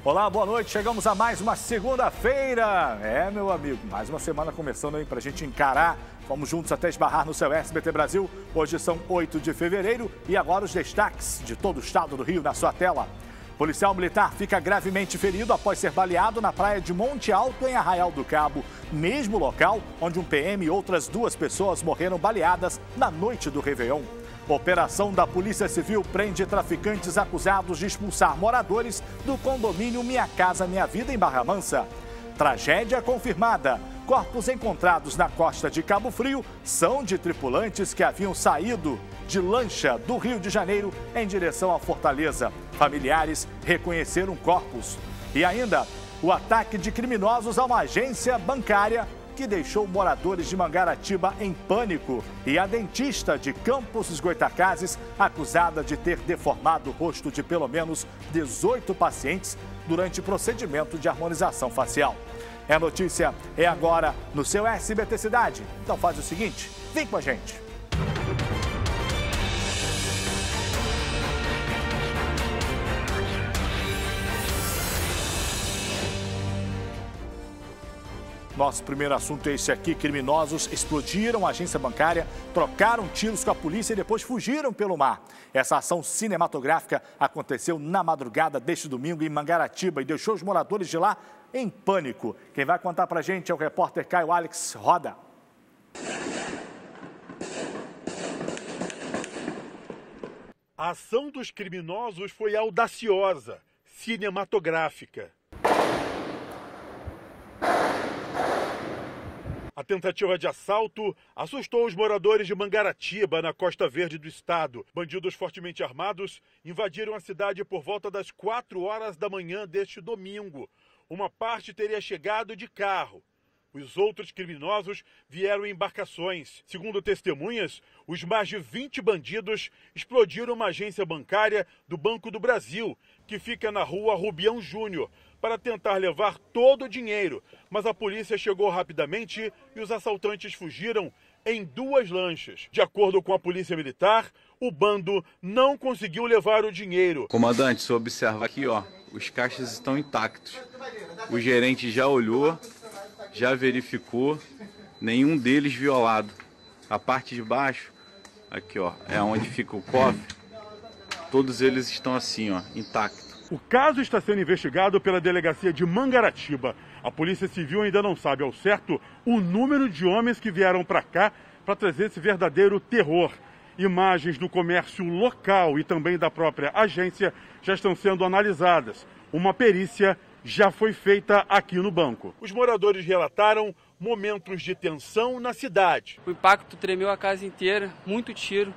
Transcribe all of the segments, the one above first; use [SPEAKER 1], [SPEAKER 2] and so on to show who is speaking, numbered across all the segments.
[SPEAKER 1] Olá, boa noite. Chegamos a mais uma segunda-feira. Meu amigo, mais uma semana começando aí pra gente encarar. Vamos juntos até esbarrar no seu SBT Brasil. Hoje são 8 de fevereiro e agora os destaques de todo o estado do Rio na sua tela. Policial militar fica gravemente ferido após ser baleado na praia de Monte Alto, em Arraial do Cabo, mesmo local onde um PM e outras 2 pessoas morreram baleadas na noite do Réveillon. Operação da Polícia Civil prende traficantes acusados de expulsar moradores do condomínio Minha Casa Minha Vida, em Barra Mansa. Tragédia confirmada. Corpos encontrados na costa de Cabo Frio são de tripulantes que haviam saído de lancha do Rio de Janeiro em direção à Fortaleza. Familiares reconheceram corpos. E ainda, o ataque de criminosos a uma agência bancária que deixou moradores de Mangaratiba em pânico, e a dentista de Campos dos Goytacazes acusada de ter deformado o rosto de pelo menos 18 pacientes durante procedimento de harmonização facial. A notícia é agora no seu SBT Cidade. Então faz o seguinte, vem com a gente. Nosso primeiro assunto é esse aqui. Criminosos explodiram a agência bancária, trocaram tiros com a polícia e depois fugiram pelo mar. Essa ação cinematográfica aconteceu na madrugada deste domingo em Mangaratiba e deixou os moradores de lá em pânico. Quem vai contar pra gente é o repórter Caio Alex. Roda.
[SPEAKER 2] A ação dos criminosos foi audaciosa, cinematográfica. A tentativa de assalto assustou os moradores de Mangaratiba, na Costa Verde do estado. Bandidos fortemente armados invadiram a cidade por volta das 4 horas da manhã deste domingo. Uma parte teria chegado de carro. Os outros criminosos vieram em embarcações. Segundo testemunhas, os mais de 20 bandidos explodiram uma agência bancária do Banco do Brasil, que fica na rua Rubião Júnior, para tentar levar todo o dinheiro. Mas a polícia chegou rapidamente e os assaltantes fugiram em 2 lanchas. De acordo com a polícia militar, o bando não conseguiu levar o dinheiro.
[SPEAKER 3] Comandante, você observa aqui, ó, os caixas estão intactos. O gerente já olhou, já verificou, nenhum deles violado. A parte de baixo, aqui ó, é onde fica o cofre, todos eles estão assim ó, intactos.
[SPEAKER 2] O caso está sendo investigado pela delegacia de Mangaratiba. A Polícia Civil ainda não sabe ao certo o número de homens que vieram para cá para trazer esse verdadeiro terror. Imagens do comércio local e também da própria agência já estão sendo analisadas. Uma perícia já foi feita aqui no banco. Os moradores relataram momentos de tensão na cidade.
[SPEAKER 4] O impacto tremeu a casa inteira, muito tiro,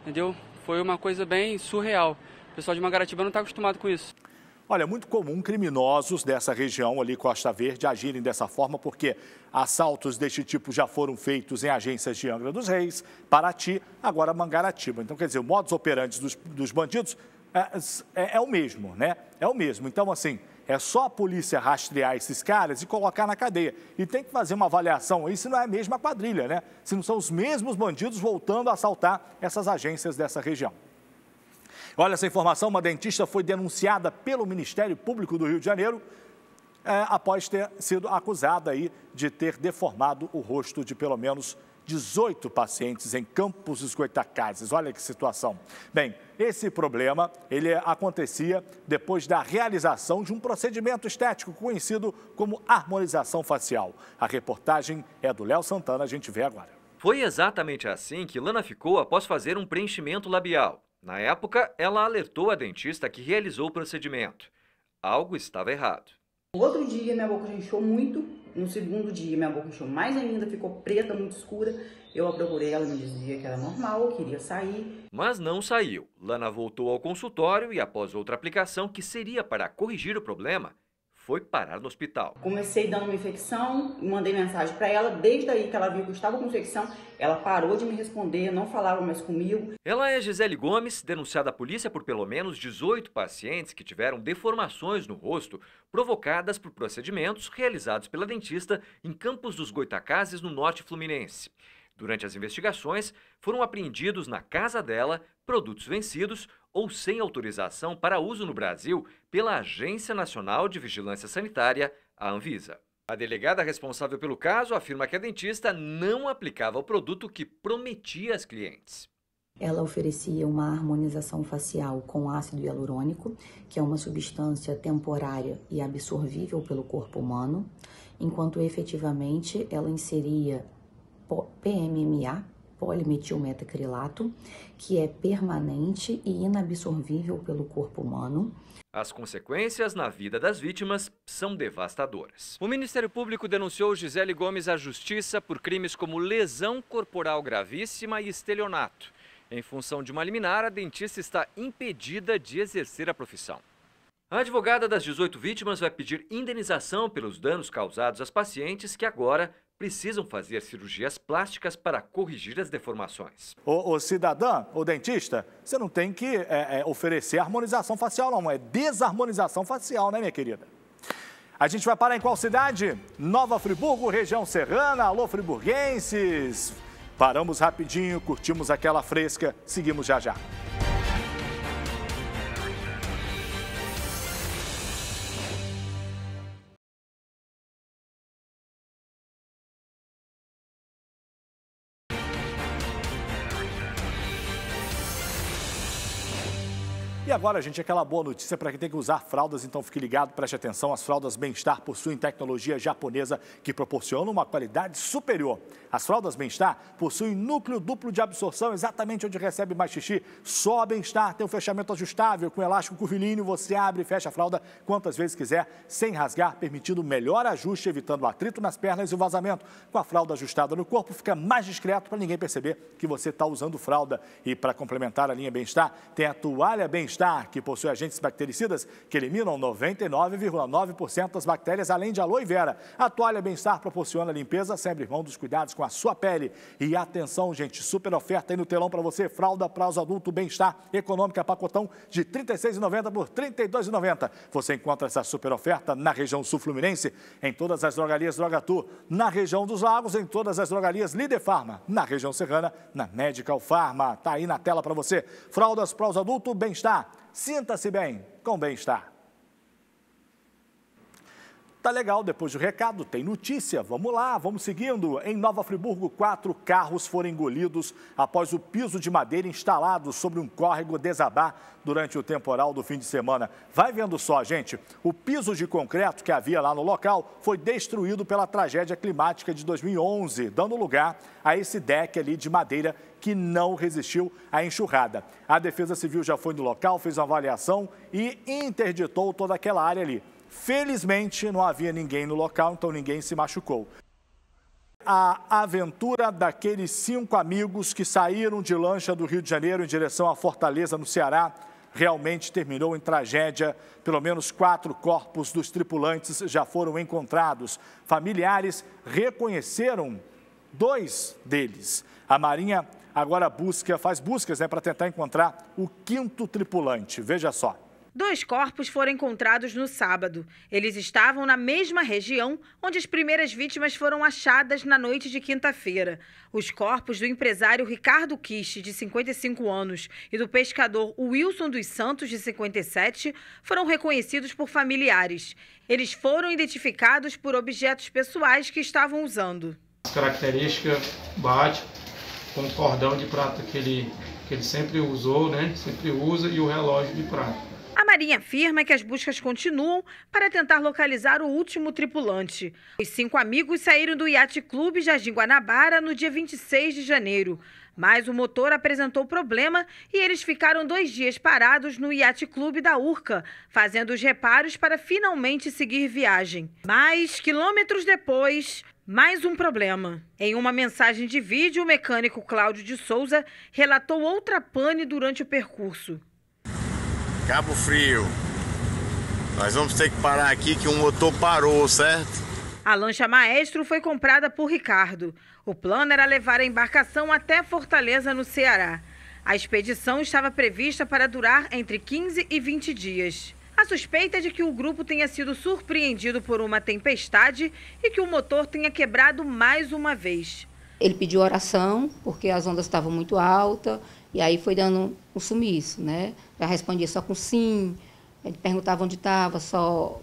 [SPEAKER 4] entendeu? Foi uma coisa bem surreal. O pessoal de Mangaratiba não está acostumado com isso.
[SPEAKER 1] Olha, é muito comum criminosos dessa região ali, Costa Verde, agirem dessa forma, porque assaltos deste tipo já foram feitos em agências de Angra dos Reis, Paraty, agora Mangaratiba. Então, quer dizer, o modus operandi dos bandidos é o mesmo, né? É o mesmo. Então, assim, é só a polícia rastrear esses caras e colocar na cadeia. E tem que fazer uma avaliação aí se não é a mesma quadrilha, né? Se não são os mesmos bandidos voltando a assaltar essas agências dessa região. Olha essa informação, uma dentista foi denunciada pelo Ministério Público do Rio de Janeiro após ter sido acusada aí de ter deformado o rosto de pelo menos 18 pacientes em Campos dos Goytacazes. Olha que situação. Bem, esse problema, ele acontecia depois da realização de um procedimento estético conhecido como harmonização facial. A reportagem é do Léo Santana, a gente vê agora.
[SPEAKER 5] Foi exatamente assim que Lana ficou após fazer um preenchimento labial. Na época, ela alertou a dentista que realizou o procedimento. Algo estava errado.
[SPEAKER 6] No outro dia, minha boca já inchou muito. No segundo dia, minha boca inchou mais ainda, ficou preta, muito escura. Eu a procurei, ela me dizia que era normal, eu queria sair.
[SPEAKER 5] Mas não saiu. Lana voltou ao consultório e, após outra aplicação que seria para corrigir o problema, foi parar no hospital.
[SPEAKER 6] Comecei dando uma infecção, mandei mensagem para ela. Desde aí que ela viu que eu estava com infecção, ela parou de me responder, não falava mais comigo.
[SPEAKER 5] Ela é Gisele Gomes, denunciada à polícia por pelo menos 18 pacientes que tiveram deformações no rosto provocadas por procedimentos realizados pela dentista em Campos dos Goytacazes, no norte fluminense. Durante as investigações, foram apreendidos na casa dela produtos vencidos ou sem autorização para uso no Brasil pela Agência Nacional de Vigilância Sanitária, a Anvisa. A delegada responsável pelo caso afirma que a dentista não aplicava o produto que prometia às clientes.
[SPEAKER 7] Ela oferecia uma harmonização facial com ácido hialurônico, que é uma substância temporária e absorvível pelo corpo humano, enquanto efetivamente ela inseria PMMA, polimetilmetacrilato, que é permanente e inabsorvível pelo corpo humano.
[SPEAKER 5] As consequências na vida das vítimas são devastadoras. O Ministério Público denunciou Gisele Gomes à Justiça por crimes como lesão corporal gravíssima e estelionato. Em função de uma liminar, a dentista está impedida de exercer a profissão. A advogada das 18 vítimas vai pedir indenização pelos danos causados às pacientes que agora precisam fazer cirurgias plásticas para corrigir as deformações.
[SPEAKER 1] O cidadão, o dentista, você não tem que oferecer harmonização facial, não. É desarmonização facial, né, minha querida? A gente vai parar em qual cidade? Nova Friburgo, região serrana. Alô, friburguenses! Paramos rapidinho, curtimos aquela fresca, seguimos já já. E agora, gente, aquela boa notícia para quem tem que usar fraldas, então fique ligado, preste atenção, as fraldas Bem-Estar possuem tecnologia japonesa que proporciona uma qualidade superior. As fraldas Bem-Estar possuem núcleo duplo de absorção, exatamente onde recebe mais xixi. Só a Bem-Estar tem um fechamento ajustável, com elástico curvilíneo, você abre e fecha a fralda quantas vezes quiser, sem rasgar, permitindo melhor ajuste, evitando o atrito nas pernas e o vazamento. Com a fralda ajustada no corpo, fica mais discreto para ninguém perceber que você está usando fralda. E para complementar a linha Bem-Estar, tem a toalha Bem-Estar, que possui agentes bactericidas que eliminam 99,9% das bactérias, além de aloe vera. A toalha Bem-Estar proporciona limpeza sem abrir mão dos cuidados com a sua pele. E atenção, gente, super oferta aí no telão para você, fralda para os adultos Bem-Estar, econômica, pacotão de R$ 36,90 por R$ 32,90. Você encontra essa super oferta na região sul-fluminense, em todas as drogarias Drogatur, na região dos Lagos, em todas as drogarias Líder Farma, na região serrana, na Medical Farma. Tá aí na tela para você. Fraldas para os adultos Bem-Estar. Sinta-se bem com Bem-Estar. Tá legal, depois do recado tem notícia. Vamos lá, vamos seguindo. Em Nova Friburgo, 4 carros foram engolidos após o piso de madeira instalado sobre um córrego desabar durante o temporal do fim de semana. Vai vendo só, gente, o piso de concreto que havia lá no local foi destruído pela tragédia climática de 2011, dando lugar a esse deck ali de madeira que não resistiu à enxurrada. A Defesa Civil já foi no local, fez uma avaliação e interditou toda aquela área ali. Felizmente, não havia ninguém no local, então ninguém se machucou. A aventura daqueles 5 amigos que saíram de lancha do Rio de Janeiro em direção à Fortaleza, no Ceará, realmente terminou em tragédia. Pelo menos 4 corpos dos tripulantes já foram encontrados. Familiares reconheceram 2 deles. A Marinha agora faz buscas para tentar encontrar o 5º tripulante. Veja só.
[SPEAKER 8] 2 corpos foram encontrados no sábado. Eles estavam na mesma região onde as primeiras vítimas foram achadas na noite de quinta-feira. Os corpos do empresário Ricardo Kish, de 55 anos, e do pescador Wilson dos Santos, de 57, foram reconhecidos por familiares. Eles foram identificados por objetos pessoais que estavam usando.
[SPEAKER 9] As características bate com o cordão de prata que ele sempre usou, né? Sempre usa, e o relógio de prata.
[SPEAKER 8] A Marinha afirma que as buscas continuam para tentar localizar o último tripulante. Os 5 amigos saíram do Yacht Clube Jardim Guanabara no dia 26 de janeiro. Mas o motor apresentou problema e eles ficaram 2 dias parados no Yacht Clube da Urca, fazendo os reparos para finalmente seguir viagem. Mas, quilômetros depois, mais um problema. Em uma mensagem de vídeo, o mecânico Cláudio de Souza relatou outra pane durante o percurso.
[SPEAKER 10] Cabo Frio, nós vamos ter que parar aqui que um motor parou, certo?
[SPEAKER 8] A lancha Maestro foi comprada por Ricardo. O plano era levar a embarcação até Fortaleza, no Ceará. A expedição estava prevista para durar entre 15 e 20 dias. A suspeita é de que o grupo tenha sido surpreendido por uma tempestade e que o motor tenha quebrado mais uma vez.
[SPEAKER 11] Ele pediu oração porque as ondas estavam muito altas E aí foi dando um sumiço, né? Já respondia só com sim, ele perguntava onde estava, só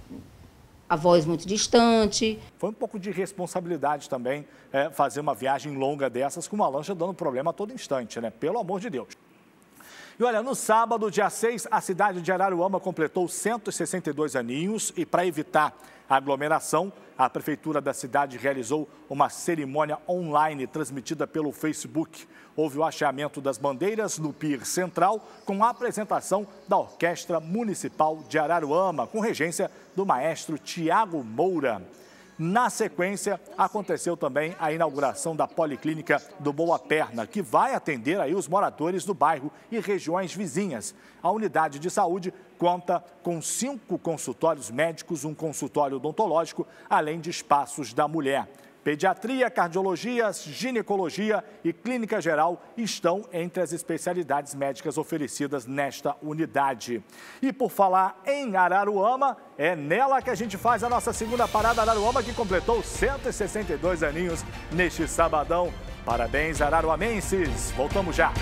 [SPEAKER 11] a voz muito distante.
[SPEAKER 1] Foi um pouco de responsabilidade também fazer uma viagem longa dessas com uma lancha dando problema a todo instante, né? Pelo amor de Deus. E olha, no sábado, dia 6, a cidade de Araruama completou 162 aninhos e para evitar a aglomeração, a prefeitura da cidade realizou uma cerimônia online transmitida pelo Facebook. Houve o hasteamento das bandeiras no Pier Central com a apresentação da Orquestra Municipal de Araruama, com regência do maestro Tiago Moura. Na sequência, aconteceu também a inauguração da Policlínica do Boa Perna, que vai atender aí os moradores do bairro e regiões vizinhas. A unidade de saúde conta com 5 consultórios médicos, um consultório odontológico, além de espaços da mulher. Pediatria, cardiologia, ginecologia e clínica geral estão entre as especialidades médicas oferecidas nesta unidade. E por falar em Araruama, é nela que a gente faz a nossa segunda parada. Araruama, que completou 162 aninhos neste sabadão. Parabéns, araruamenses! Voltamos já!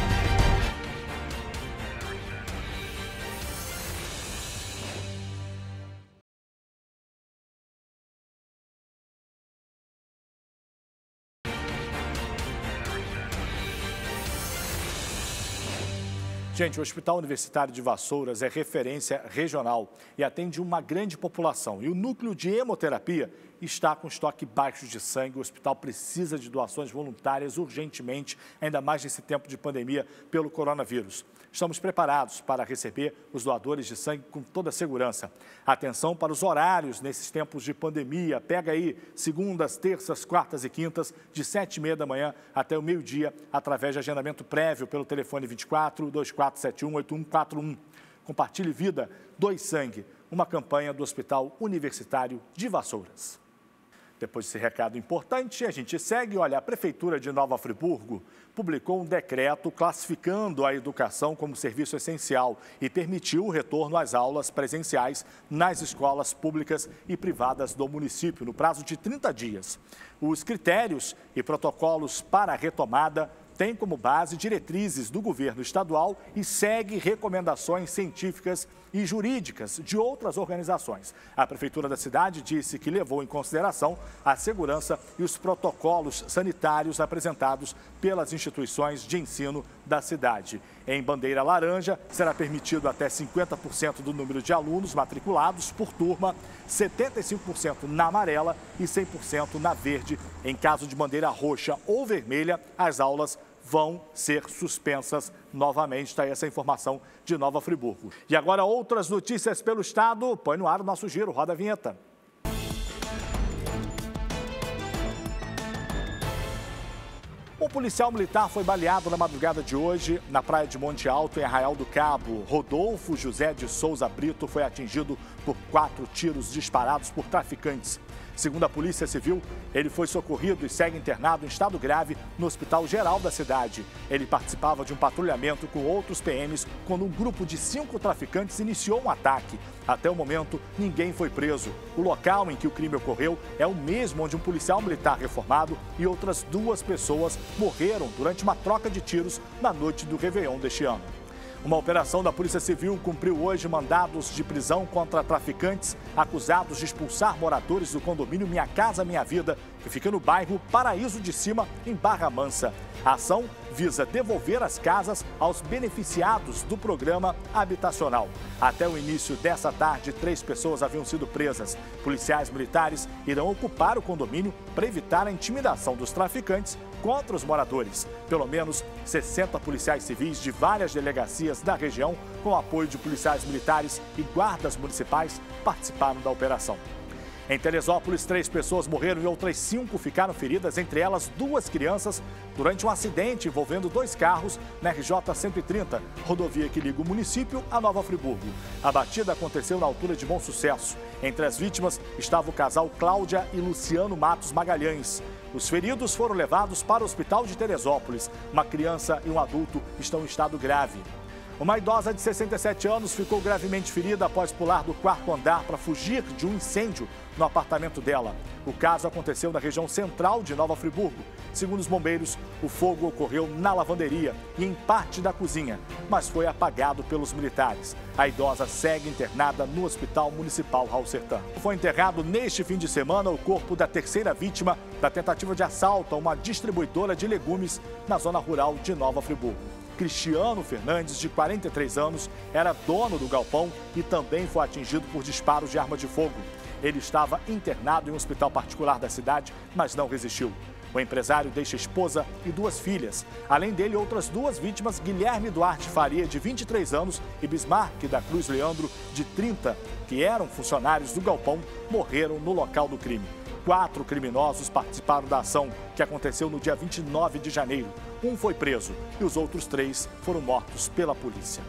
[SPEAKER 1] Gente, o Hospital Universitário de Vassouras é referência regional e atende uma grande população. E o núcleo de hemoterapia está com estoque baixo de sangue. O hospital precisa de doações voluntárias urgentemente, ainda mais nesse tempo de pandemia pelo coronavírus. Estamos preparados para receber os doadores de sangue com toda a segurança. Atenção para os horários nesses tempos de pandemia. Pega aí segundas, terças, quartas e quintas, de 7h30 da manhã até o meio-dia, através de agendamento prévio pelo telefone 24 2471 8141. Compartilhe vida, doe sangue. Uma campanha do Hospital Universitário de Vassouras. Depois desse recado importante, a gente segue. Olha, a Prefeitura de Nova Friburgo publicou um decreto classificando a educação como serviço essencial e permitiu o retorno às aulas presenciais nas escolas públicas e privadas do município, no prazo de 30 dias. Os critérios e protocolos para a retomada têm como base diretrizes do governo estadual e segue recomendações científicas e jurídicas de outras organizações. A Prefeitura da cidade disse que levou em consideração a segurança e os protocolos sanitários apresentados pelas instituições de ensino da cidade. Em bandeira laranja, será permitido até 50% do número de alunos matriculados por turma, 75% na amarela e 100% na verde. Em caso de bandeira roxa ou vermelha, as aulas vão ser suspensas novamente. Está aí essa informação de Nova Friburgo. E agora outras notícias pelo estado. Põe no ar o nosso giro, roda a vinheta. Um policial militar foi baleado na madrugada de hoje na praia de Monte Alto, em Arraial do Cabo. Rodolfo José de Souza Brito foi atingido por 4 tiros disparados por traficantes. Segundo a Polícia Civil, ele foi socorrido e segue internado em estado grave no Hospital Geral da cidade. Ele participava de um patrulhamento com outros PMs quando um grupo de 5 traficantes iniciou um ataque. Até o momento, ninguém foi preso. O local em que o crime ocorreu é o mesmo onde um policial militar reformado e outras 2 pessoas morreram durante uma troca de tiros na noite do Réveillon deste ano. Uma operação da Polícia Civil cumpriu hoje mandados de prisão contra traficantes acusados de expulsar moradores do condomínio Minha Casa Minha Vida, que fica no bairro Paraíso de Cima, em Barra Mansa. A ação visa devolver as casas aos beneficiados do programa habitacional. Até o início dessa tarde, 3 pessoas haviam sido presas. Policiais militares irão ocupar o condomínio para evitar a intimidação dos traficantes contra os moradores. Pelo menos 60 policiais civis de várias delegacias da região, com apoio de policiais militares e guardas municipais, participaram da operação. Em Teresópolis, 3 pessoas morreram e outras 5 ficaram feridas, entre elas 2 crianças, durante um acidente envolvendo 2 carros na RJ-130, rodovia que liga o município a Nova Friburgo. A batida aconteceu na altura de Bom Sucesso. Entre as vítimas estava o casal Cláudia e Luciano Matos Magalhães. Os feridos foram levados para o hospital de Teresópolis. Uma criança e um adulto estão em estado grave. Uma idosa de 67 anos ficou gravemente ferida após pular do quarto andar para fugir de um incêndio no apartamento dela. O caso aconteceu na região central de Nova Friburgo. Segundo os bombeiros, o fogo ocorreu na lavanderia e em parte da cozinha, mas foi apagado pelos militares. A idosa segue internada no Hospital Municipal Raul Sertã. Foi enterrado neste fim de semana o corpo da terceira vítima da tentativa de assalto a uma distribuidora de legumes na zona rural de Nova Friburgo. Cristiano Fernandes, de 43 anos, era dono do galpão e também foi atingido por disparos de arma de fogo. Ele estava internado em um hospital particular da cidade, mas não resistiu. O empresário deixa esposa e 2 filhas. Além dele, outras 2 vítimas, Guilherme Duarte Faria, de 23 anos, e Bismarck da Cruz Leandro, de 30, que eram funcionários do galpão, morreram no local do crime. 4 criminosos participaram da ação, que aconteceu no dia 29 de janeiro. Um foi preso e os outros 3 foram mortos pela polícia.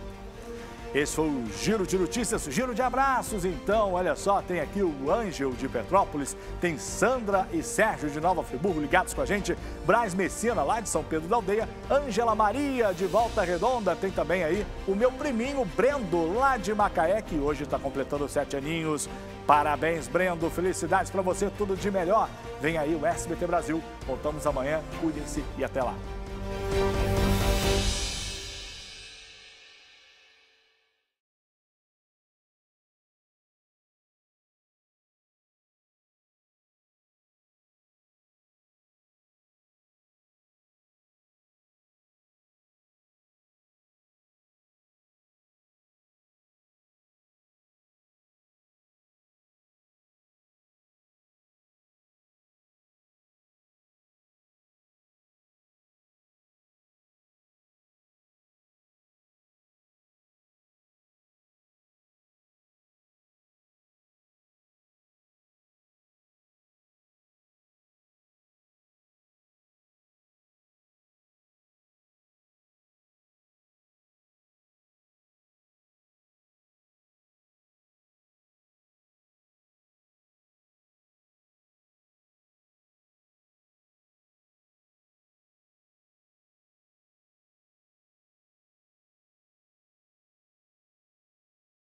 [SPEAKER 1] Esse foi o Giro de Notícias, Giro de Abraços. Então, olha só, tem aqui o Ângel de Petrópolis, tem Sandra e Sérgio de Nova Friburgo ligados com a gente, Braz Messina, lá de São Pedro da Aldeia, Ângela Maria, de Volta Redonda, tem também aí o meu priminho Brendo, lá de Macaé, que hoje está completando 7 aninhos. Parabéns, Brendo, felicidades para você, tudo de melhor. Vem aí o SBT Brasil, voltamos amanhã, cuidem-se e até lá.